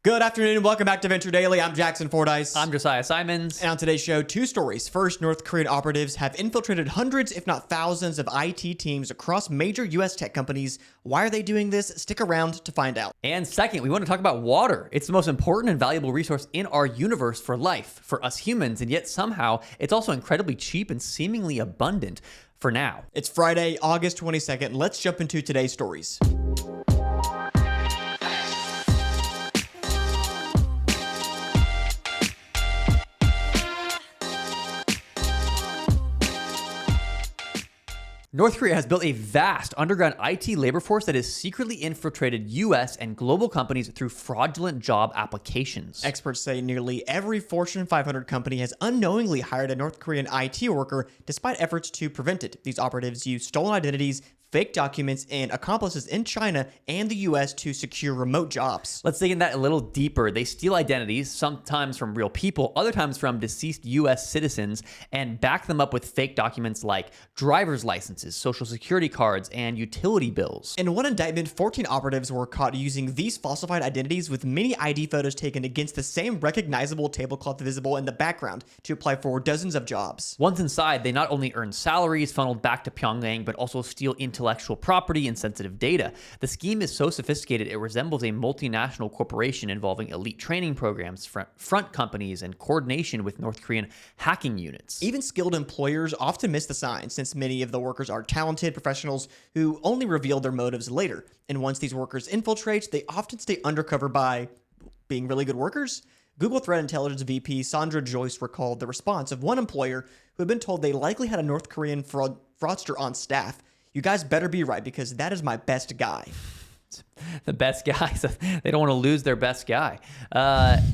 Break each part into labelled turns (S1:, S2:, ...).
S1: Good afternoon and welcome back to Venture Daily. I'm Jackson Fordyce.
S2: I'm Josiah Simons.
S1: And on today's show, two stories. First, North Korean operatives have infiltrated hundreds, if not thousands, of IT teams across major U.S. tech companies. Why are they doing this? Stick around to find out.
S2: And second, we want to talk about water. It's the most important and valuable resource in our universe for life, for us humans, and yet somehow it's also incredibly cheap and seemingly abundant for now.
S1: It's Friday, August 22nd. Let's jump into today's stories.
S2: North Korea has built a vast underground IT labor force that has secretly infiltrated U.S. and global companies through fraudulent job applications.
S1: Experts say nearly every Fortune 500 company has unknowingly hired a North Korean IT worker despite efforts to prevent it. These operatives use stolen identities, fake documents, and accomplices in China and the U.S. to secure remote jobs.
S2: Let's dig in that a little deeper. They steal identities, sometimes from real people, other times from deceased U.S. citizens, and back them up with fake documents like driver's licenses, social security cards, and utility bills.
S1: In one indictment, 14 operatives were caught using these falsified identities with many ID photos taken against the same recognizable tablecloth visible in the background to apply for dozens of jobs.
S2: Once inside, they not only earn salaries funneled back to Pyongyang, but also steal intellectual property and sensitive data. The scheme is so sophisticated it resembles a multinational corporation involving elite training programs, front companies, and coordination with North Korean hacking units.
S1: Even skilled employers often miss the signs, since many of the workers are talented professionals who only reveal their motives later. And once these workers infiltrate, they often stay undercover by being really good workers. Google Threat Intelligence VP Sandra Joyce recalled the response of one employer who had been told they likely had a North Korean fraudster on staff. "You guys better be right because that is my best guy."
S2: The best guy, so they don't want to lose their best guy.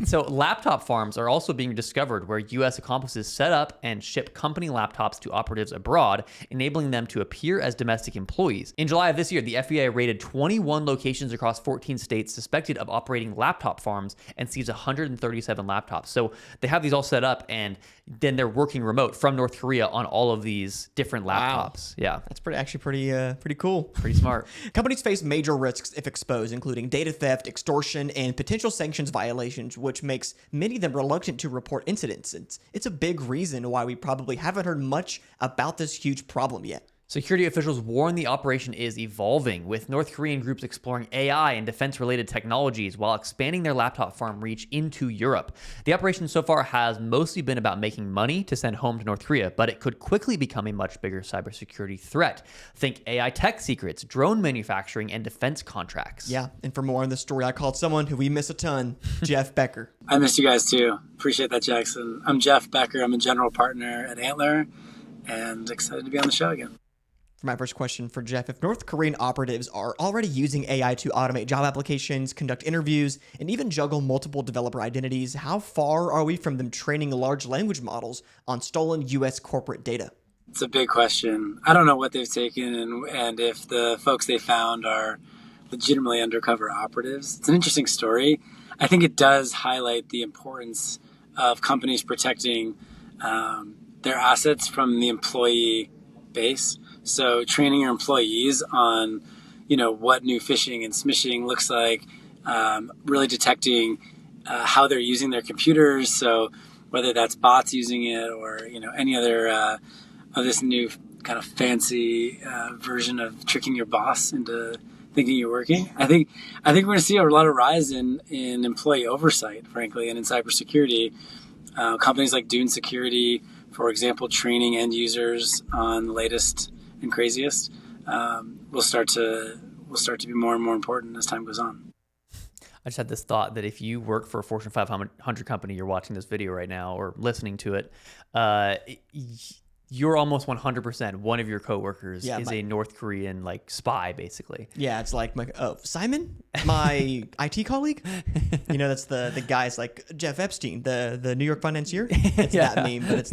S2: So laptop farms are also being discovered where U.S. accomplices set up and ship company laptops to operatives abroad, enabling them to appear as domestic employees. In July of this year, the FBI raided 21 locations across 14 states suspected of operating laptop farms and seized 137 laptops. So they have these all set up and then they're working remote from North Korea on all of these different laptops.
S1: Wow.
S2: Yeah.
S1: That's pretty cool.
S2: Pretty smart.
S1: Companies face major risks if exposed, including data theft, extortion, and potential sanctions violations, which makes many of them reluctant to report incidents. It's a big reason why we probably haven't heard much about this huge problem yet.
S2: Security officials warn the operation is evolving, with North Korean groups exploring AI and defense-related technologies while expanding their laptop farm reach into Europe. The operation so far has mostly been about making money to send home to North Korea, but it could quickly become a much bigger cybersecurity threat. Think AI tech secrets, drone manufacturing, and defense contracts.
S1: Yeah, and for more on this story, I called someone who we miss a ton, Jeff Becker.
S3: I miss you guys too. Appreciate that, Jackson. I'm Jeff Becker. I'm a general partner at Antler and excited to be on the show again.
S1: For my first question for Jeff, if North Korean operatives are already using AI to automate job applications, conduct interviews, and even juggle multiple developer identities, how far are we from them training large language models on stolen U.S. corporate data?
S3: It's a big question. I don't know what they've taken and if the folks they found are legitimately undercover operatives. It's an interesting story. I think it does highlight the importance of companies protecting their assets from the employee base. So training your employees on, what new phishing and smishing looks like, really detecting how they're using their computers. So whether that's bots using it or, any other of this new kind of fancy version of tricking your boss into thinking you're working. I think we're going to see a lot of rise in employee oversight, frankly, and in cybersecurity. Companies like Dune Security, for example, training end users on the latest and craziest will start to be more and more important as time goes on.
S2: I just had this thought that if you work for a Fortune 500 company, you're watching this video right now or listening to it, you're almost 100% one of your coworkers is a North Korean spy, basically.
S1: Yeah, it's like Simon, my IT colleague. That's the guys like Jeff Epstein, the New York financier. It's that meme, but it's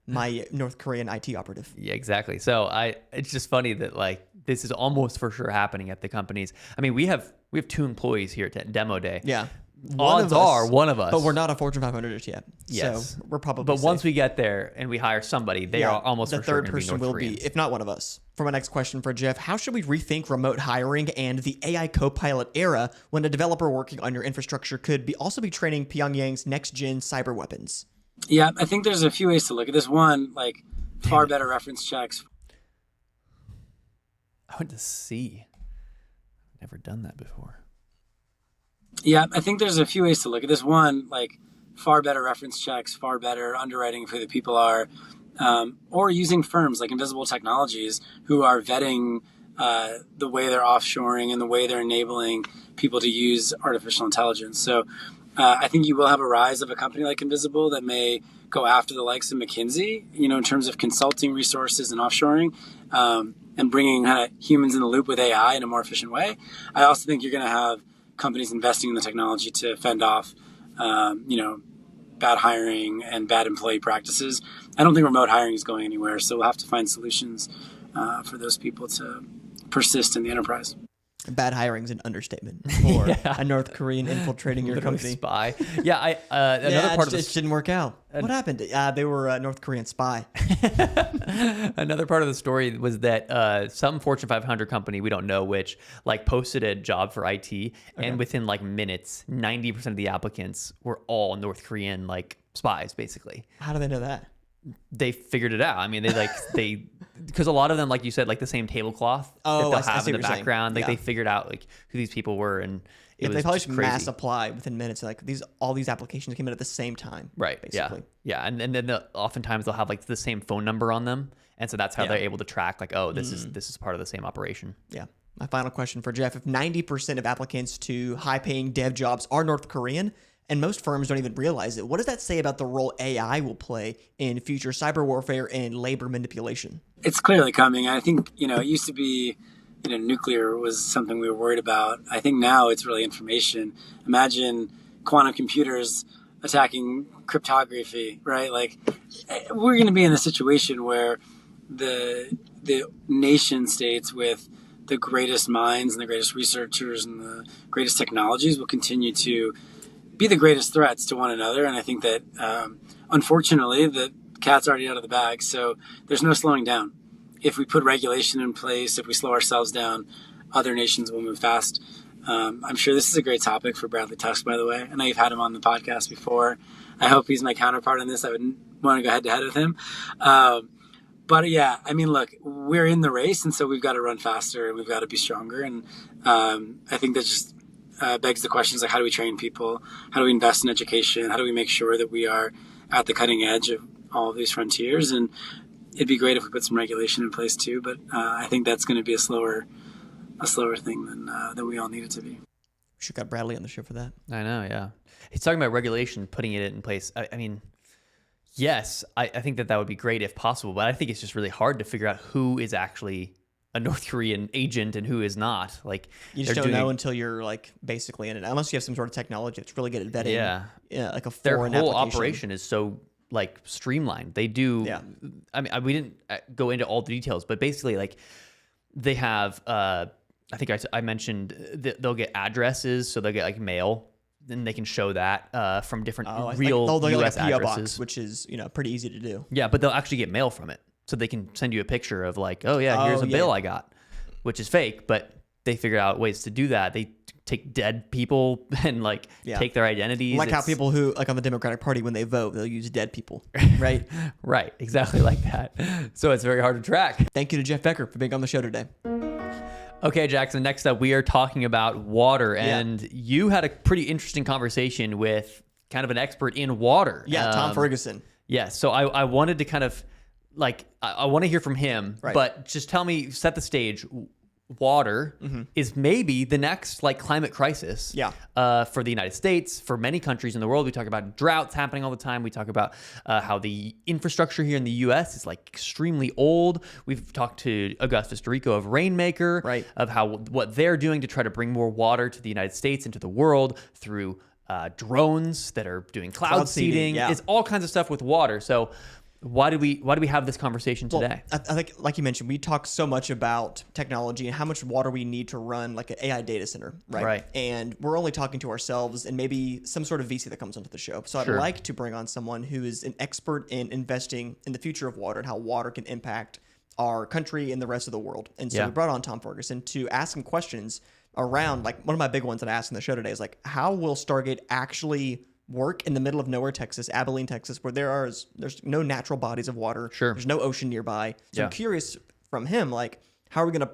S1: my North Korean IT operative.
S2: Yeah, exactly. So it's just funny that this is almost for sure happening at the companies. I mean, we have 2 employees here at Demo Day.
S1: Yeah.
S2: odds are one of us.
S1: But we're not a Fortune 500 just yet.
S2: Yes.
S1: So we're probably
S2: But
S1: safe.
S2: once we get there and we hire somebody, they are almost
S1: the
S2: for sure
S1: third
S2: going to be
S1: person
S2: North
S1: will
S2: Korean.
S1: be, if not one of us. For my next question for Jeff, how should we rethink remote hiring and the AI co-pilot era when a developer working on your infrastructure could also be training Pyongyang's next-gen cyber weapons?
S3: Yeah, I think there's a few ways to look at this. One, like far better reference checks.
S2: I went to sea. Never done that before.
S3: Yeah, I think there's a few ways to look at this. One, like far better reference checks, far better underwriting of who the people are, or using firms like Invisible Technologies who are vetting the way they're offshoring and the way they're enabling people to use artificial intelligence. So I think you will have a rise of a company like Invisible that may go after the likes of McKinsey, in terms of consulting resources and offshoring, and bringing kind of humans in the loop with AI in a more efficient way. I also think you're going to have companies investing in the technology to fend off, bad hiring and bad employee practices. I don't think remote hiring is going anywhere, so we'll have to find solutions for those people to persist in the enterprise.
S1: Bad hiring is an understatement for a North Korean infiltrating your company.
S2: Spy. Yeah, another part of
S1: it didn't work out. What happened? They were a North Korean spy.
S2: Another part of the story was that some Fortune 500 company, we don't know which, posted a job for IT, and within minutes, 90% of the applicants were all North Korean spies, basically.
S1: How do they know that?
S2: They figured it out. I mean, they because a lot of them, like you said, the same tablecloth that they'll have in the background. They figured out who these people were, and
S1: they probably should mass apply within minutes. All these applications came in at the same time,
S2: right? Basically, yeah. And then oftentimes they'll have the same phone number on them, and so that's how they're able to track this is part of the same operation.
S1: Yeah. My final question for Jeff: if 90% of applicants to high-paying dev jobs are North Korean, and most firms don't even realize it, what does that say about the role AI will play in future cyber warfare and labor manipulation?
S3: It's clearly coming. I think, it used to be, nuclear was something we were worried about. I think now it's really information. Imagine quantum computers attacking cryptography, right? We're going to be in a situation where the nation states with the greatest minds and the greatest researchers and the greatest technologies will continue to be the greatest threats to one another. And I think that, unfortunately, the cat's already out of the bag. So there's no slowing down. If we put regulation in place, if we slow ourselves down, other nations will move fast. I'm sure this is a great topic for Bradley Tusk, by the way. I know you've had him on the podcast before. I hope he's my counterpart on this. I would want to go head to head with him. But yeah, I mean, look, we're in the race, and so we've got to run faster and we've got to be stronger. And I think that just begs the questions how do we train people? How do we invest in education? How do we make sure that we are at the cutting edge of all of these frontiers? And it'd be great if we put some regulation in place too, but I think that's going to be a slower thing than we all need it to be. We
S1: should got Bradley on the show for that.
S2: I know, yeah. He's talking about regulation, putting it in place. I mean, yes, I think that would be great if possible, but I think it's just really hard to figure out who is actually a North Korean agent and who is not.
S1: You just don't know until you're basically in it, unless you have some sort of technology that's really good at vetting. Yeah, a foreign
S2: their whole
S1: application.
S2: operation is so streamlined. They do. Yeah. I mean, we didn't go into all the details, but basically, they have. I think I mentioned that they'll get addresses, so they'll get mail. Then they can show that from different real U.S.
S1: a PO
S2: addresses,
S1: box, which is pretty easy to do.
S2: Yeah, but they'll actually get mail from it. So they can send you a picture of here's a bill I got, which is fake, but they figured out ways to do that. They take dead people and take their identities.
S1: How people who on the Democratic Party, when they vote, they'll use dead people, right?
S2: Right, exactly like that. So it's very hard to track.
S1: Thank you to Jeff Becker for being on the show today.
S2: Okay, Jackson, next up, we are talking about water, and you had a pretty interesting conversation with kind of an expert in water.
S1: Yeah, Tom Ferguson.
S2: Yeah, so I wanted to kind of I want to hear from him, but just tell me, set the stage. Water is maybe the next climate crisis for the United States, for many countries in the world. We talk about droughts happening all the time. We talk about how the infrastructure here in the U.S. is extremely old. We've talked to Augustus Dorico of Rainmaker, of what they're doing to try to bring more water to the United States and to the world through drones that are doing cloud seeding.
S1: Yeah.
S2: It's all kinds of stuff with water. So why do we have this conversation today?
S1: Well, I think, like you mentioned, we talk so much about technology and how much water we need to run like an AI data center, right?
S2: Right.
S1: And we're only talking to ourselves and maybe some sort of VC that comes onto the show. So
S2: Sure.
S1: I'd like to bring on someone who is an expert in investing in the future of water and how water can impact our country and the rest of the world. And so
S2: Yeah.
S1: we brought on Tom Ferguson to ask some questions around, like, one of my big ones that I asked in the show today is like, how will Stargate actually work in the middle of nowhere, Texas, Abilene, Texas, where there's no natural bodies of water.
S2: Sure.
S1: There's no ocean nearby. So
S2: Yeah.
S1: I'm curious from him, like, how are we going to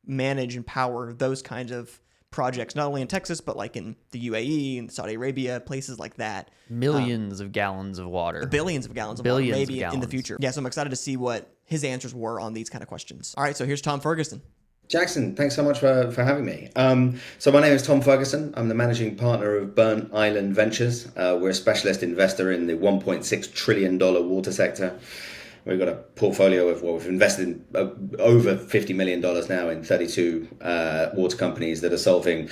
S1: manage and power those kinds of projects, not only in Texas, but like in the UAE and Saudi Arabia, places like that.
S2: Millions of gallons of water.
S1: Billions of gallons of
S2: Billions
S1: water,
S2: of
S1: maybe in the
S2: gallons.
S1: future. Yeah, so I'm excited to see what his answers were on these kind of questions. All right, so here's Tom Ferguson.
S4: Jackson, thanks so much for having me. So my name is Tom Ferguson. I'm the managing partner of Burnt Island Ventures. We're a specialist investor in the $1.6 trillion water sector. We've got a portfolio of, we've invested in over $50 million now in 32 water companies that are solving,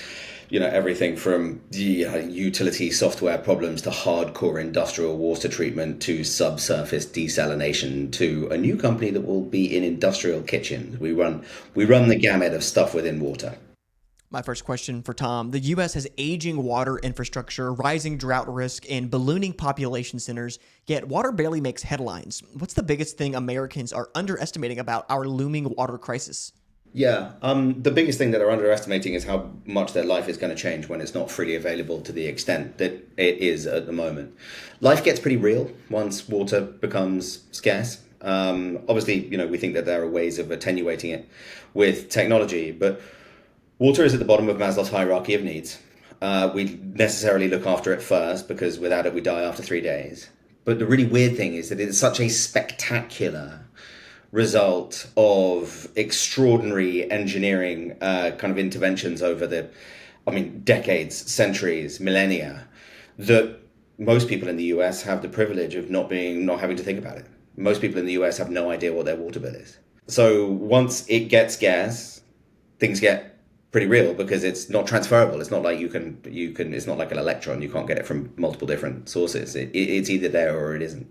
S4: everything from utility software problems to hardcore industrial water treatment to subsurface desalination to a new company that will be in industrial kitchens. We run the gamut of stuff within water.
S1: My first question for Tom. The U.S. has aging water infrastructure, rising drought risk, and ballooning population centers, yet water barely makes headlines. What's the biggest thing Americans are underestimating about our looming water crisis?
S4: Yeah, the biggest thing that they're underestimating is how much their life is going to change when it's not freely available to the extent that it is at the moment. Life gets pretty real once water becomes scarce. Obviously, we think that there are ways of attenuating it with technology, but water is at the bottom of Maslow's hierarchy of needs. We necessarily look after it first because without it we die after 3 days. But the really weird thing is that it's such a spectacular result of extraordinary engineering kind of interventions over decades, centuries, millennia, that most people in the US have the privilege of not having to think about it. Most people in the US have no idea what their water bill is. So once it gets scarce, things get pretty real because it's not transferable. It's not like you can it's not like an electron. You can't get it from multiple different sources. It's either there or it isn't.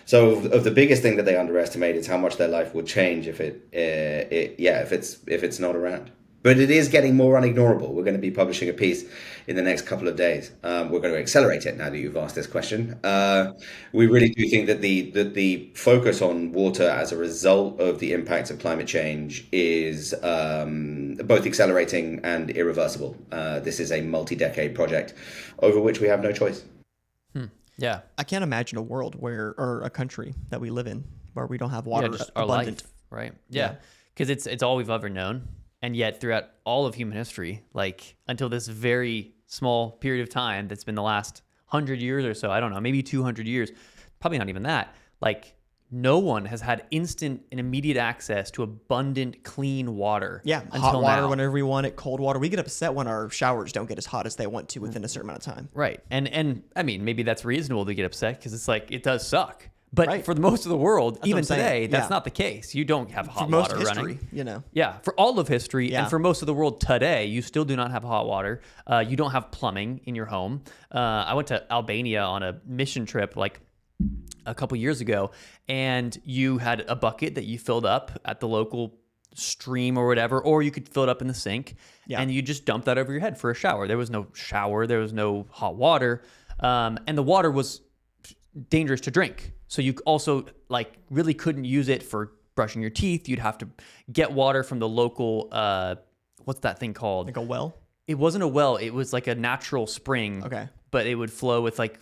S4: So of the biggest thing that they underestimate is how much their life would change if it's not around. But it is getting more unignorable. We're going to be publishing a piece in the next couple of days. We're going to accelerate it now that you've asked this question. We really do think that the focus on water as a result of the impacts of climate change is both accelerating and irreversible. This is a multi-decade project over which we have no choice.
S2: Yeah.
S1: I can't imagine a world or a country that we live in where we don't have water
S2: just our
S1: abundant.
S2: life, right? Yeah. Because it's all we've ever known. And yet throughout all of human history, like until this very small period of time that's been the last 100 years or so, I don't know, maybe 200 years, probably not even that, like no one has had instant and immediate access to abundant, clean water.
S1: Yeah,
S2: until
S1: hot water
S2: now.
S1: whenever we want it, cold water. We get upset when our showers don't get as hot as they want to within a certain amount of time.
S2: Right. And I mean, maybe that's reasonable to get upset because it's like, it does suck. But
S1: Right.
S2: for the most of the world,
S1: That's what
S2: even
S1: I'm saying.
S2: today, that's
S1: Yeah.
S2: not the case. You don't have hot
S1: For most
S2: water
S1: of history,
S2: running. Yeah, for all of history
S1: Yeah.
S2: and for most of the world today, you still do not have hot water. You don't have plumbing in your home. I went to Albania on a mission trip like a couple years ago, and you had a bucket that you filled up at the local stream or whatever, or you could fill it up in the sink, and you just dump that over your head for a shower. There was no shower, there was no hot water, and the water was dangerous to drink. So you also like really couldn't use it for brushing your teeth. You'd have to get water from the local, what's that thing called?
S1: Like a well?
S2: It wasn't a well. It was like a natural spring.
S1: Okay.
S2: But it would flow with like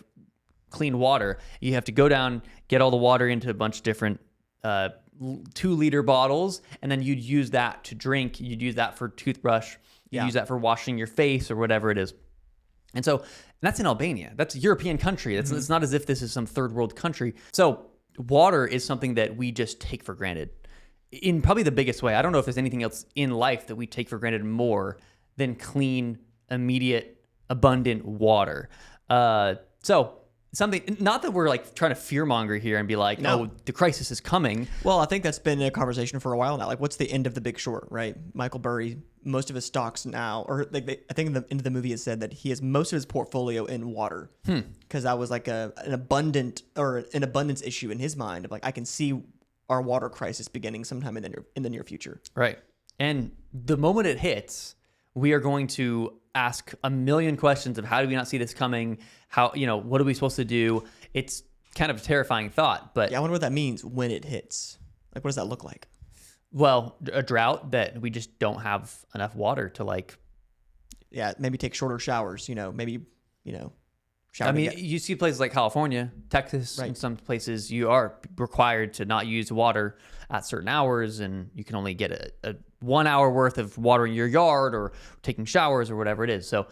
S2: clean water. You have to go down, get all the water into a bunch of different 2-liter bottles, and then you'd use that to drink. You'd use that for toothbrush. You'd use that for washing your face or whatever it is. And so that's in Albania. That's a European country. It's not as if this is some third world country. So water is something that we just take for granted in probably the biggest way. I don't know if there's anything else in life that we take for granted more than clean, immediate, abundant water. So something, not that we're like trying to fearmonger here and be like,
S1: No.
S2: oh, the crisis is coming.
S1: Well, I think that's been a conversation for a while now. Like, what's the end of The Big Short, right? Michael Burry, most of his stocks now, or like I think in the end of the movie it said that he has most of his portfolio in water, because that was like an abundance issue in his mind of like, I can see our water crisis beginning sometime in the near future.
S2: Right. And the moment it hits, we are going to ask a million questions of how do we not see this coming? How, what are we supposed to do? It's kind of a terrifying thought, but
S1: Yeah, I wonder what that means when it hits. Like, what does that look like?
S2: well, a drought that we just don't have enough water to like.
S1: Yeah, maybe take shorter showers, maybe, shower.
S2: I mean, you see places like California, Texas,
S1: Right.
S2: and some places you are required to not use water at certain hours, and you can only get a 1 hour worth of water in your yard or taking showers or whatever it is. So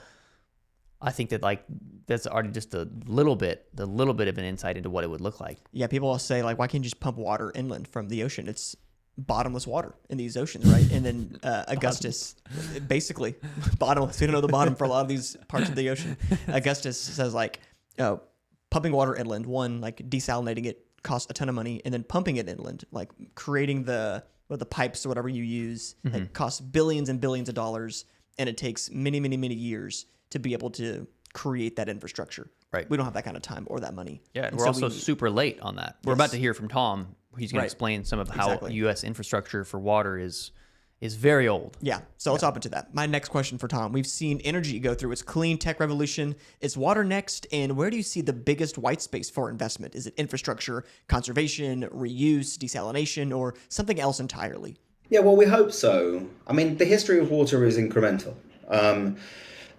S2: I think that like that's already just a little bit of an insight into what it would look like.
S1: Yeah, people will say like, why can't you just pump water inland from the ocean? It's bottomless water in these oceans, right? And then Augustus, basically bottomless. We don't know the bottom for a lot of these parts of the ocean. Augustus says like, pumping water inland, one, like desalinating it costs a ton of money, and then pumping it inland, like creating the pipes or whatever you use, like costs billions and billions of dollars, and it takes many, many, many years to be able to create that infrastructure.
S2: Right.
S1: We don't have that kind of time or that money.
S2: Yeah,
S1: And
S2: we're
S1: so
S2: also
S1: we-
S2: super late on that. We're about to hear from Tom. He's going
S1: Right.
S2: to explain some of how
S1: Exactly.
S2: U.S. infrastructure for water is very old.
S1: Yeah, so let's hop into that. My next question for Tom. We've seen energy go through its clean tech revolution. Is water next? And where do you see the biggest white space for investment? Is it infrastructure, conservation, reuse, desalination, or something else entirely?
S4: Yeah, well, we hope so. I mean, the history of water is incremental.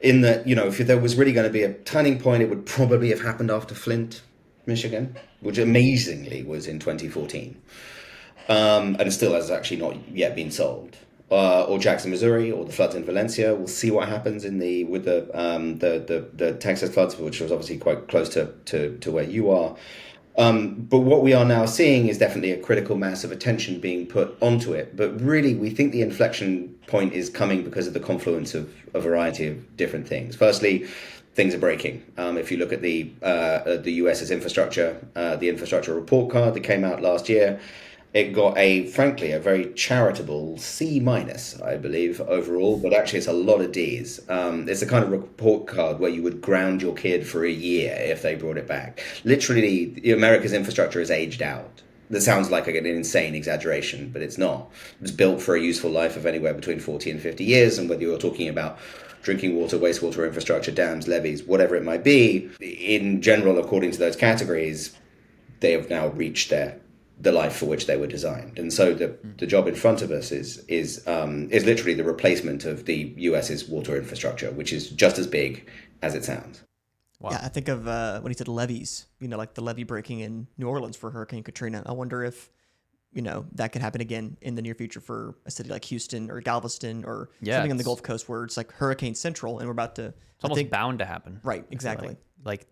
S4: In that, if there was really going to be a turning point, it would probably have happened after Flint, Michigan, which amazingly was in 2014. And still has actually not yet been solved. Or Jackson, Missouri, or the floods in Valencia. We'll see what happens with the Texas floods, which was obviously quite close to where you are. But what we are now seeing is definitely a critical mass of attention being put onto it. But really, we think the inflection point is coming because of the confluence of a variety of different things. Firstly, things are breaking. If you look at the US's infrastructure, the infrastructure report card that came out last year, it got frankly, a very charitable C-, I believe, overall, but actually it's a lot of Ds. It's the kind of report card where you would ground your kid for a year if they brought it back. Literally, America's infrastructure is aged out. That sounds like an insane exaggeration, but it's not. It was built for a useful life of anywhere between 40 and 50 years, and whether you're talking about drinking water, wastewater infrastructure, dams, levees, whatever it might be, in general, according to those categories, they have now reached the life for which they were designed. And so the job in front of us is literally the replacement of the US's water infrastructure, which is just as big as it sounds.
S2: Wow.
S1: Yeah, I think of when he said levees, like the levee breaking in New Orleans for Hurricane Katrina. I wonder if, that could happen again in the near future for a city like Houston or Galveston or something on the Gulf Coast where it's like Hurricane Central and we're about to...
S2: It's almost bound to happen.
S1: Right, exactly.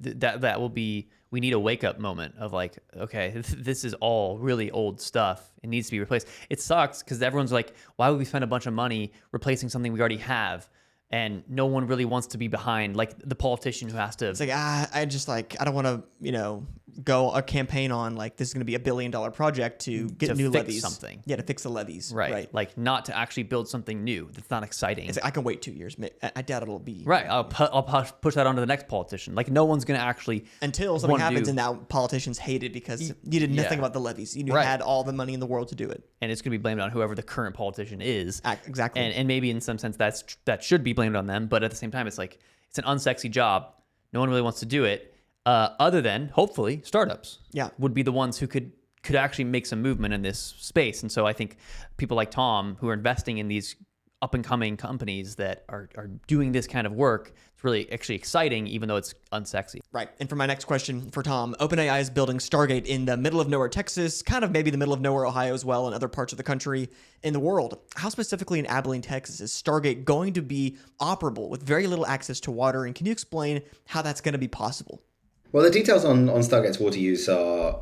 S2: That will be, we need a wake up moment of like, okay, this is all really old stuff. It needs to be replaced. It sucks because everyone's like, why would we spend a bunch of money replacing something we already have? And no one really wants to be behind, like the politician who has to.
S1: It's like, I just like, I don't want to, go a campaign on like, this is going to be $1 billion project to get
S2: to
S1: new
S2: fix
S1: levees.
S2: something.
S1: Yeah, to fix the levees.
S2: Right. Like not to actually build something new. That's not exciting.
S1: It's like, I can wait 2 years. I doubt it'll be.
S2: Right. I'll push that onto the next politician. Like no one's going to actually.
S1: Until something
S2: wanna
S1: happens
S2: do-
S1: and now politicians hate it because you did nothing about the levees. You
S2: Right.
S1: had all the money in the world to do it.
S2: And it's going to be blamed on whoever the current politician is.
S1: Exactly.
S2: And maybe in some sense that should be blamed on them. But at the same time, it's like, it's an unsexy job. No one really wants to do it. Other than hopefully startups would be the ones who could actually make some movement in this space. And so I think people like Tom who are investing in these up and coming companies that are doing this kind of work, it's really actually exciting, even though it's unsexy.
S1: Right. And for my next question for Tom, OpenAI is building Stargate in the middle of nowhere, Texas, kind of maybe the middle of nowhere, Ohio as well, and other parts of the country in the world. How specifically in Abilene, Texas is Stargate going to be operable with very little access to water? And can you explain how that's going to be possible?
S4: Well, the details on Stargate's water use are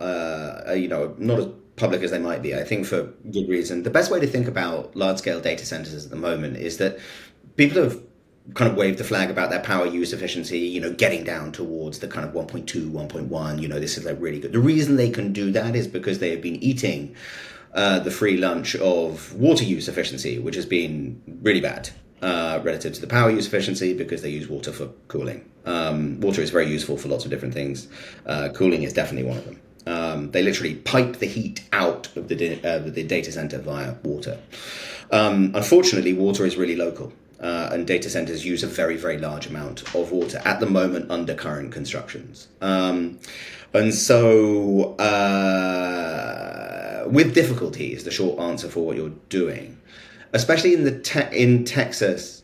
S4: not as public as they might be, I think for good reason. The best way to think about large-scale data centers at the moment is that people have kind of waved the flag about their power use efficiency, getting down towards the kind of 1.2, 1.1, this is like really good. The reason they can do that is because they have been eating the free lunch of water use efficiency, which has been really bad relative to the power use efficiency because they use water for cooling. Water is very useful for lots of different things. Cooling is definitely one of them. They literally pipe the heat out of the data center via water. Unfortunately, water is really local. And data centers use a very, very large amount of water at the moment under current constructions. And so, with difficulty is the short answer for what you're doing. Especially in Texas,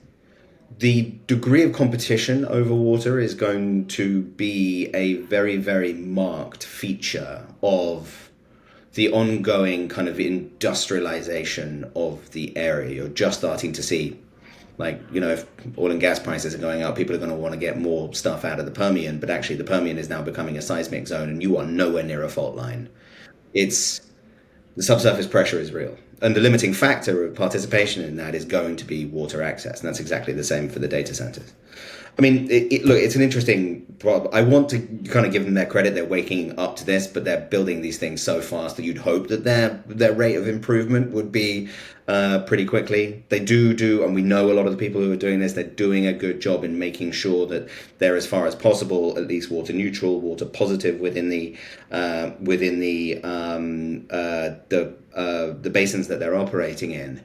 S4: the degree of competition over water is going to be a very, very marked feature of the ongoing kind of industrialization of the area. You're just starting to see, if oil and gas prices are going up, people are going to want to get more stuff out of the Permian, but actually the Permian is now becoming a seismic zone and you are nowhere near a fault line. The subsurface pressure is real. And the limiting factor of participation in that is going to be water access. And that's exactly the same for the data centers. I mean, look, it's an interesting problem. I want to kind of give them their credit. They're waking up to this, but they're building these things so fast that you'd hope that their rate of improvement would be pretty quickly. They do, and we know a lot of the people who are doing this, they're doing a good job in making sure that they're, as far as possible, at least water neutral, water positive within the basins that they're operating in.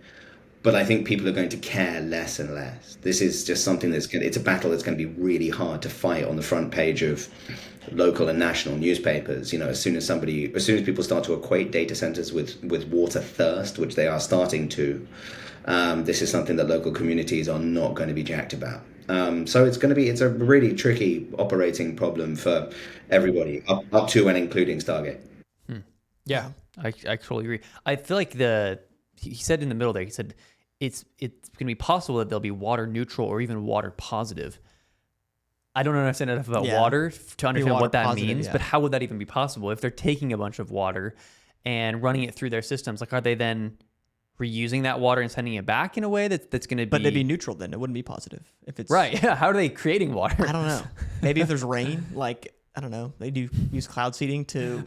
S4: But I think people are going to care less and less. This is just something it's a battle that's going to be really hard to fight on the front page of local and national newspapers. As soon as people start to equate data centers with water thirst, which they are starting to, this is something that local communities are not going to be jacked about. So it's a really tricky operating problem for everybody, up to and including Stargate.
S2: Yeah, I totally agree. I feel like he said in the middle there, he said it's going to be possible that they'll be water neutral or even water positive. I don't understand enough about water to understand what that positive, means, but how would that even be possible if they're taking a bunch of water and running it through their systems? Like, are they then reusing that water and sending it back in a way that's going to be...
S1: But they'd be neutral then. It wouldn't be positive. If it's
S2: right. Yeah. How are they creating water?
S1: I don't know. Maybe if there's rain, I don't know. They do use cloud seeding to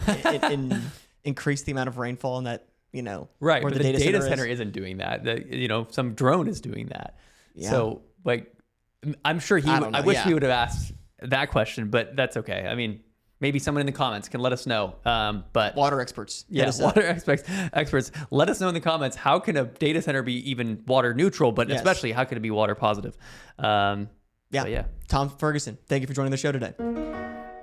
S1: increase the amount of rainfall in that,
S2: right.
S1: Where
S2: but the data center isn't doing that. Some drone is doing that. Yeah. So I'm sure I wish he would have asked that question, but that's okay. I mean, maybe someone in the comments can let us know. But
S1: water experts.
S2: Water experts. Let us know in the comments, how can a data center be even water neutral, but especially how can it be water positive?
S1: Tom Ferguson, thank you for joining the show today.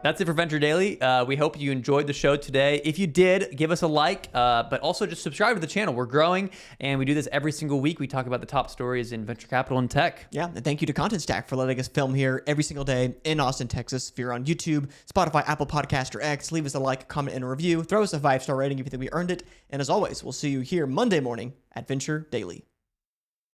S2: That's it for Venture Daily. We hope you enjoyed the show today. If you did, give us a like, but also just subscribe to the channel. We're growing, and we do this every single week. We talk about the top stories in venture capital and tech.
S1: Yeah, and thank you to Content Stack for letting us film here every single day in Austin, Texas. If you're on YouTube, Spotify, Apple Podcast, or X, leave us a like, comment, and a review. Throw us a 5-star rating if you think we earned it. And as always, we'll see you here Monday morning at Venture Daily.